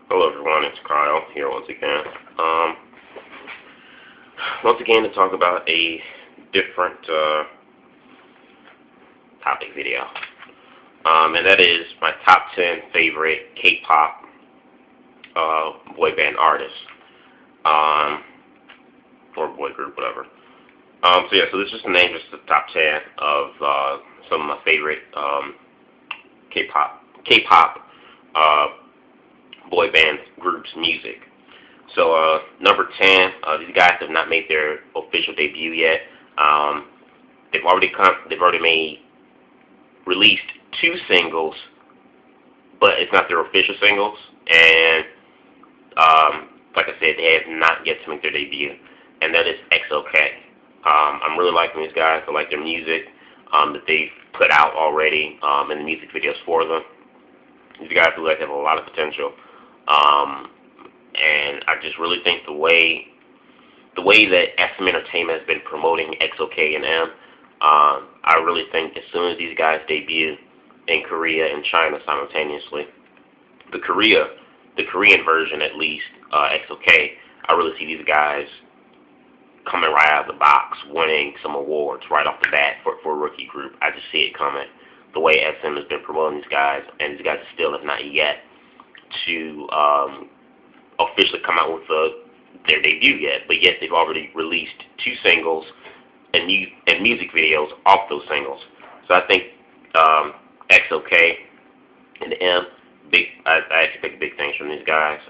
Hello everyone, it's Kyle here once again. Once again to talk about a different topic video. And that is my top 10 favorite K-pop boy band artists. Or boy group, whatever. So this is just the name, just the top 10 of some of my favorite K-pop boy band groups' music. So number 10, these guys have not made their official debut yet. They've already released 2 singles, but it's not their official singles. And like I said, they have not yet to make their debut, and that is XOK. I'm really liking these guys. I like their music that they've put out already, and the music videos for them. These guys look like they have a lot of potential. And I just really think the way that SM Entertainment has been promoting XOK and M, I really think as soon as these guys debut in Korea and China simultaneously, the Korean version at least, XOK, I really see these guys coming right out of the box, winning some awards right off the bat for a rookie group. I just see it coming. The way SM has been promoting these guys, and these guys still have not yet to officially come out with their debut yet, but yet they've already released 2 singles and music videos off those singles. So I think XOK and M, I expect big things from these guys.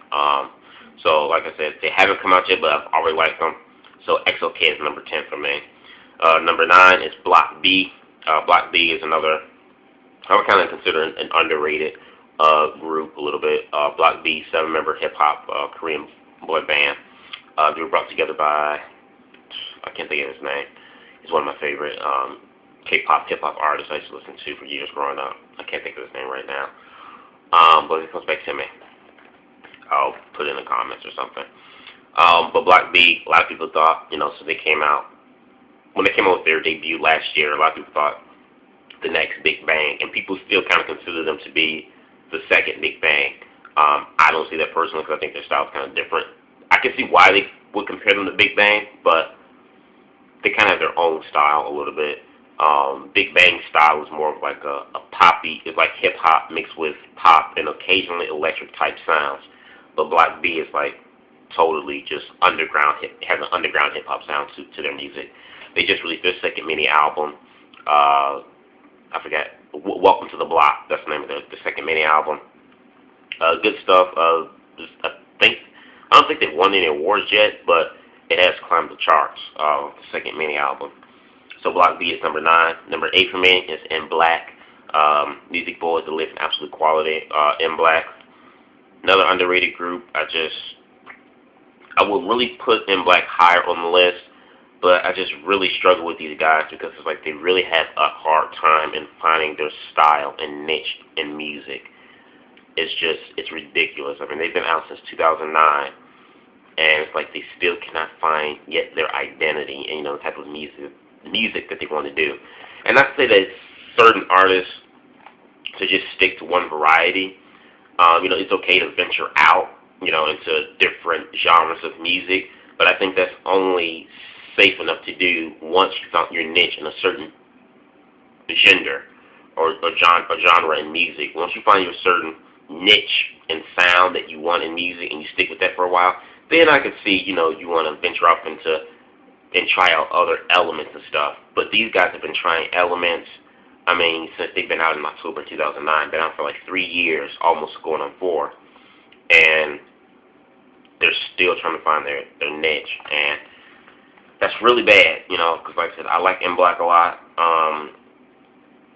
So like I said, they haven't come out yet, but I've already liked them. So XOK is number 10 for me. Number 9 is Block B. Block B is another, I would kind of consider an underrated group a little bit. Block B, 7-member hip-hop Korean boy band. They were brought together by, I can't think of his name. He's one of my favorite K-pop, hip-hop artists I used to listen to for years growing up. I can't think of his name right now. But if it comes back to me, I'll put it in the comments or something. But Block B, a lot of people thought, so they came out, when they came out with their debut last year, a lot of people thought the next Big Bang, and people still kind of consider them to be the second Big Bang. I don't see that personally because I think their style is kind of different. I can see why they would compare them to Big Bang, but they kind of have their own style a little bit. Big Bang style is more of like a poppy, it's like hip hop mixed with pop and occasionally electric type sounds. But Block B is like totally just underground, has an underground hip hop sound to their music. They just released their second mini album. I forgot. Welcome to the Block. That's the name of the second mini album. Good stuff. I don't think they've won any awards yet, but it has climbed the charts. The second mini album. So Block B is number 9. Number 8 for me is In Black. Music boys that live in absolute quality. In Black. Another underrated group. I would really put In Black higher on the list, but I just really struggle with these guys because it's like they really have a hard time in finding their style and niche in music. It's ridiculous. I mean, they've been out since 2009, and it's like they still cannot find yet their identity and, the type of music that they want to do. And not to say that certain artists to just stick to one variety. It's okay to venture out, into different genres of music, but I think that's only safe enough to do once you found your niche in a certain genre or genre in music. Once you find your certain niche and sound that you want in music and you stick with that for a while, then I could see, you want to venture off into and try out other elements and stuff. But these guys have been trying elements, since they've been out in October 2009, been out for like 3 years, almost going on 4. And they're still trying to find their niche. And that's really bad, because like I said, I like In Black a lot.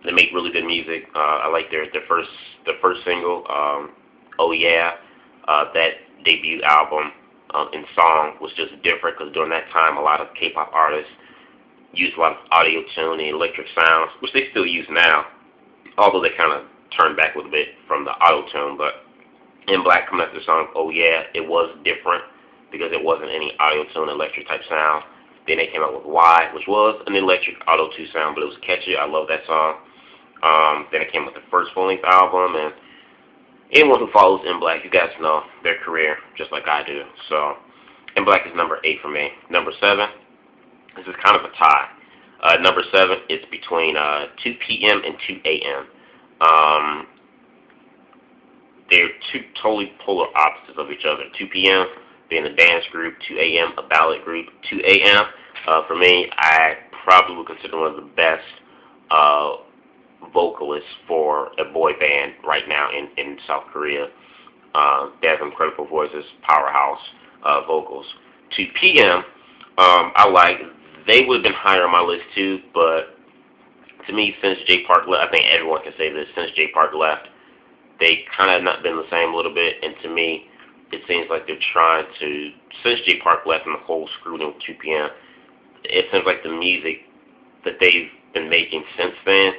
They make really good music. I like their first single, Oh Yeah. That debut album and song was just different because during that time, a lot of K-pop artists used a lot of auto-tune and electric sounds, which they still use now, although they kind of turned back a little bit from the auto-tune. But In Black coming after the song Oh Yeah, it was different because it wasn't any auto-tune electric type sound. Then they came out with Why, which was an electric auto-tune sound, but it was catchy. I love that song. Then it came with the first full-length album, and anyone who follows In Black, you guys know their career just like I do. So In Black is number 8 for me. Number 7, this is kind of a tie. Number 7 is between 2 p.m. and 2 a.m. They're two totally polar opposites of each other. 2 p.m. being a dance group, 2 a.m. a ballad group. 2 a.m. For me, I probably would consider one of the best vocalists for a boy band right now in South Korea. They have incredible voices, powerhouse vocals. 2 p.m. I like. They would have been higher on my list too, but to me, since Jay Park left, I think everyone can say this. Since Jay Park left, they kind of not been the same a little bit, and to me, it seems like they're trying to. Since Jay Park left and the whole screwed in with 2 p.m., it seems like the music that they've been making since then,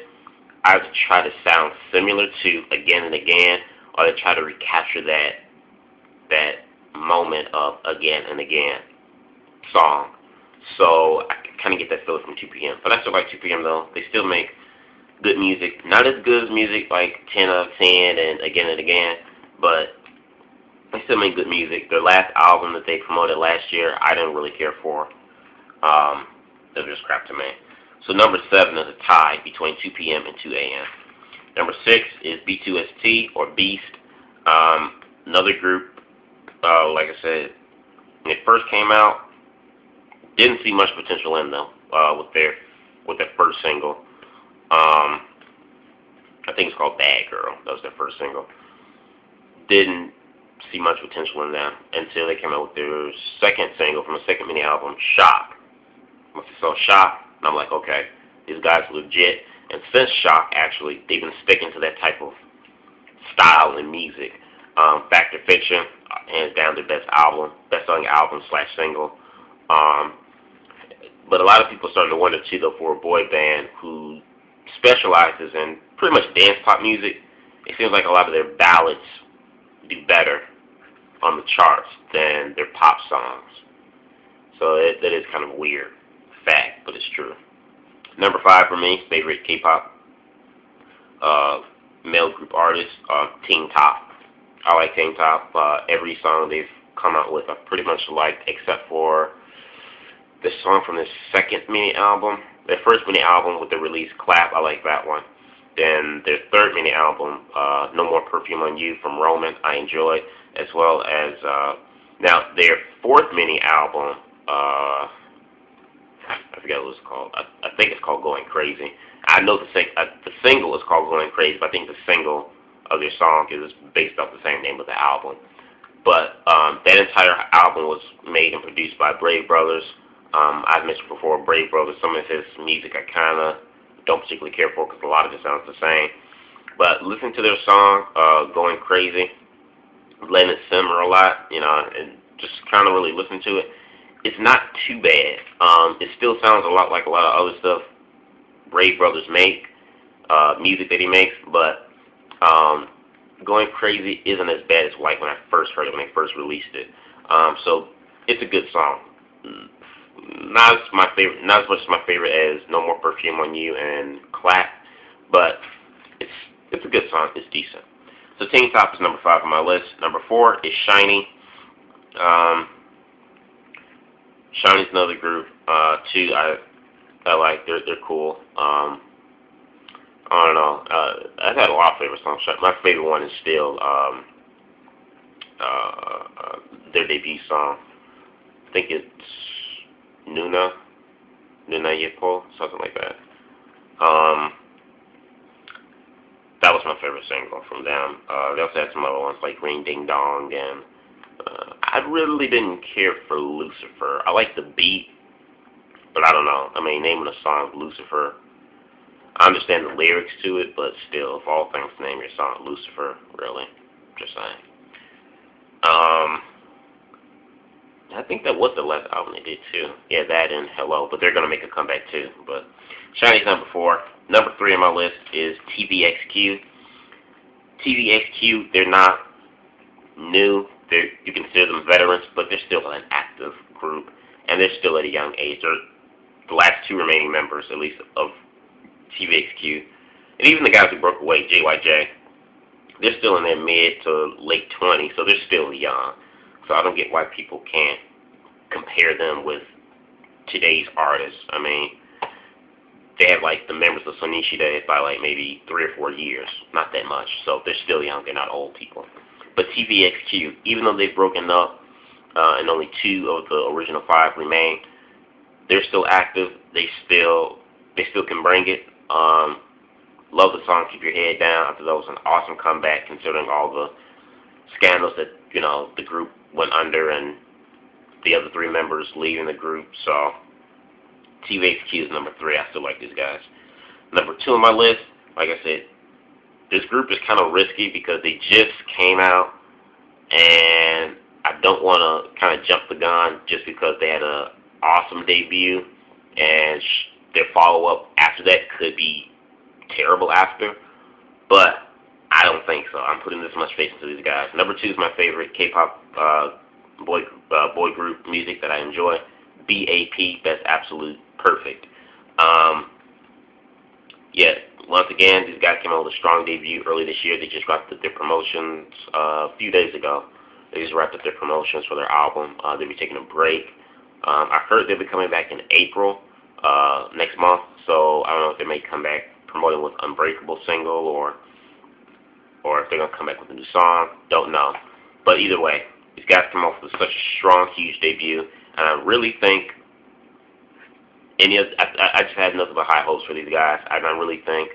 either try to sound similar to Again and Again, or they try to recapture that moment of Again and Again song. So I kind of get that feeling from 2 p.m. But I still like 2 p.m. though. They still make good music. Not as good as music like 10 out of 10 and Again, but they still make good music. Their last album that they promoted last year, I didn't really care for. It was just crap to me. So number 7 is a tie between 2 p.m. and 2 a.m. Number 6 is B2ST or Beast. Another group, like I said, when it first came out, didn't see much potential in them with their first single. I think it's called Bad Girl. That was their first single. Didn't see much potential in them until they came out with their second single from a second mini album, Shock. Once they saw Shock, and I'm like, okay, these guys are legit. And since Shock, actually, they've been sticking to that type of style and music. Fact or Fiction, hands down their best-selling album / single. But a lot of people started to wonder too, though, for a boy band who specializes in pretty much dance pop music, it seems like a lot of their ballads do better on the charts than their pop songs. So that is kind of a weird fact, but it's true. Number 5 for me, favorite K-pop male group artist, Teen Top. I like Teen Top. Every song they've come out with I pretty much liked, except for the song from their second mini album. Their first mini album with the release Clap, I like that one. Then their third mini album, No More Perfume on You from Roman, I enjoyed, as well as now their fourth mini album, I forget what it's called. I think it's called Going Crazy. I know the single is called Going Crazy, but I think the single of their song is based off the same name of the album. But that entire album was made and produced by Brave Brothers. I've mentioned before, Brave Brothers, some of his music I kind of don't particularly care for because a lot of it sounds the same. But listen to their song, Going Crazy, letting it simmer a lot, and just kind of really listen to it. It's not too bad. It still sounds a lot like a lot of other stuff Brave Brothers make, music that he makes, but Going Crazy isn't as bad as like when I first heard it, when they first released it. So it's a good song. Not as much as my favorite as No More Perfume on You and Clap, but it's a good song. It's decent. So Teen Top is number 5 on my list. Number 4 is Shiny. Shiny's another group. Too, I like. They're cool. I don't know. I've had a lot of favorite songs. My favorite one is still their debut song. I think it's Nuna Yepo, something like that. That was my favorite single from them. They also had some other ones like Ring Ding Dong, and I really didn't care for Lucifer. I like the beat, but I don't know. I mean, naming a song Lucifer, I understand the lyrics to it, but still, of all things, name your song Lucifer, really. Just saying. I think that was the last album they did too. Yeah, that and Hello, but they're gonna make a comeback too. But Shiny's number 4. Number 3 on my list is TVXQ. TVXQ, they're not new. You consider them veterans, but they're still an active group, and they're still at a young age. They're the last 2 remaining members, at least, of TVXQ, and even the guys who broke away, JYJ. they're still in their mid to late 20s, so they're still young. So I don't get why people can't compare them with today's artists. I mean, they have like the members of Sonichi Days by like maybe 3 or 4 years, not that much. So they're still young, they're not old people. But TVXQ, even though they've broken up and only 2 of the original 5 remain, they're still active. They still can bring it. Love the song "Keep Your Head Down." I thought that was an awesome comeback, considering all the scandals that the group went under and the other 3 members leaving the group. So TVXQ is number 3. I still like these guys. Number 2 on my list, like I said, this group is kind of risky because they just came out, and I don't want to kind of jump the gun just because they had an awesome debut, and their follow-up after that could be terrible after, but I don't think so. I'm putting this much faith into these guys. Number 2 is my favorite K-pop boy group music that I enjoy. B.a.p. That's absolute perfect. Yeah, once again, these guys came out with a strong debut early this year. They just wrapped up their promotions a few days ago. They just wrapped up their promotions for their album. They'll be taking a break. I heard they'll be coming back in April next month, so I don't know if they may come back promoting with Unbreakable single or if they're going to come back with a new song. Don't know. But either way, these guys come off with such a strong, huge debut, and I really think I just had nothing but high hopes for these guys. I don't really think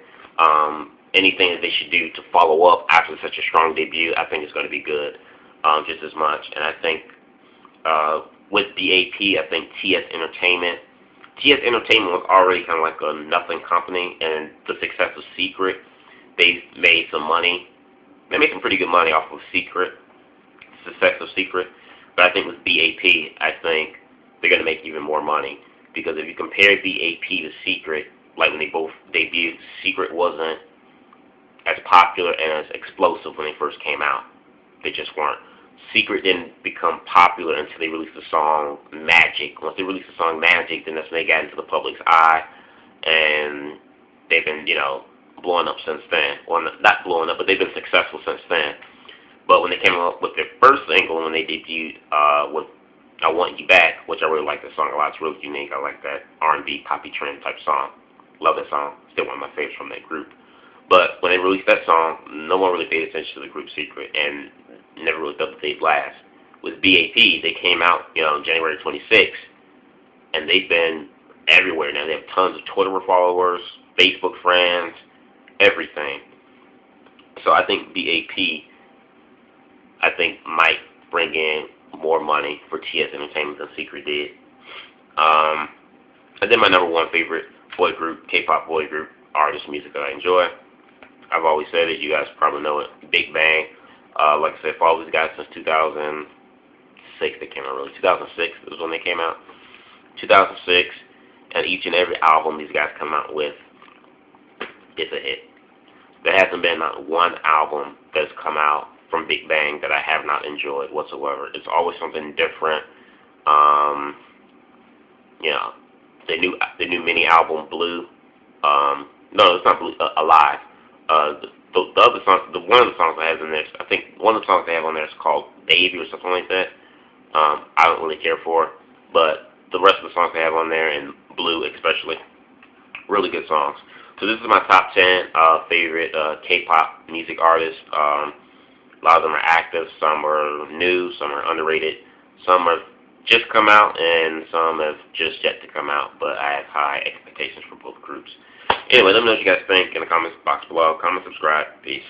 anything that they should do to follow up after such a strong debut, I think it's going to be good just as much. And I think with B.a.p., I think TS Entertainment was already kind of like a nothing company, and the success of Secret, they made some money. They made some pretty good money off of success of Secret. But I think with B.a.p., I think they're going to make even more money. Because if you compare B.a.p. to Secret, like when they both debuted, Secret wasn't as popular and as explosive when they first came out. They just weren't. Secret didn't become popular until they released the song Magic. Once they released the song Magic, then that's when they got into the public's eye, and they've been, blowing up since then. Well, not blowing up, but they've been successful since then. But when they came up with their first single, when they debuted with I Want You Back, which I really like that song a lot. It's really unique. I like that R&B, poppy trend type song. Love that song. Still one of my favorites from that group. But when they released that song, no one really paid attention to the group Secret and never really thought that they'd last. With B.a.p., they came out, January 26th, and they've been everywhere now. They have tons of Twitter followers, Facebook friends, everything. So I think B.a.p., might bring in more money for TS Entertainment than Secret did. And then my number 1 favorite boy group, K-pop boy group, artist music that I enjoy. I've always said it, you guys probably know it, Big Bang. Like I said, followed these guys since 2006. They came out really. 2006 was when they came out. 2006, and each and every album these guys come out with is a hit. There hasn't been not one album that's come out from Big Bang that I have not enjoyed whatsoever. It's always something different. The new mini album Blue. No, it's not Blue. Alive. The other songs, one of the songs I have in there, I think one of the songs they have on there is called Baby or something like that. I don't really care for, but the rest of the songs they have on there, and Blue especially, really good songs. So this is my top 10 favorite K-pop music artists. A lot of them are active, some are new, some are underrated, some have just come out, and some have just yet to come out, but I have high expectations for both groups. Anyway, let me know what you guys think in the comments box below. Comment, subscribe. Peace.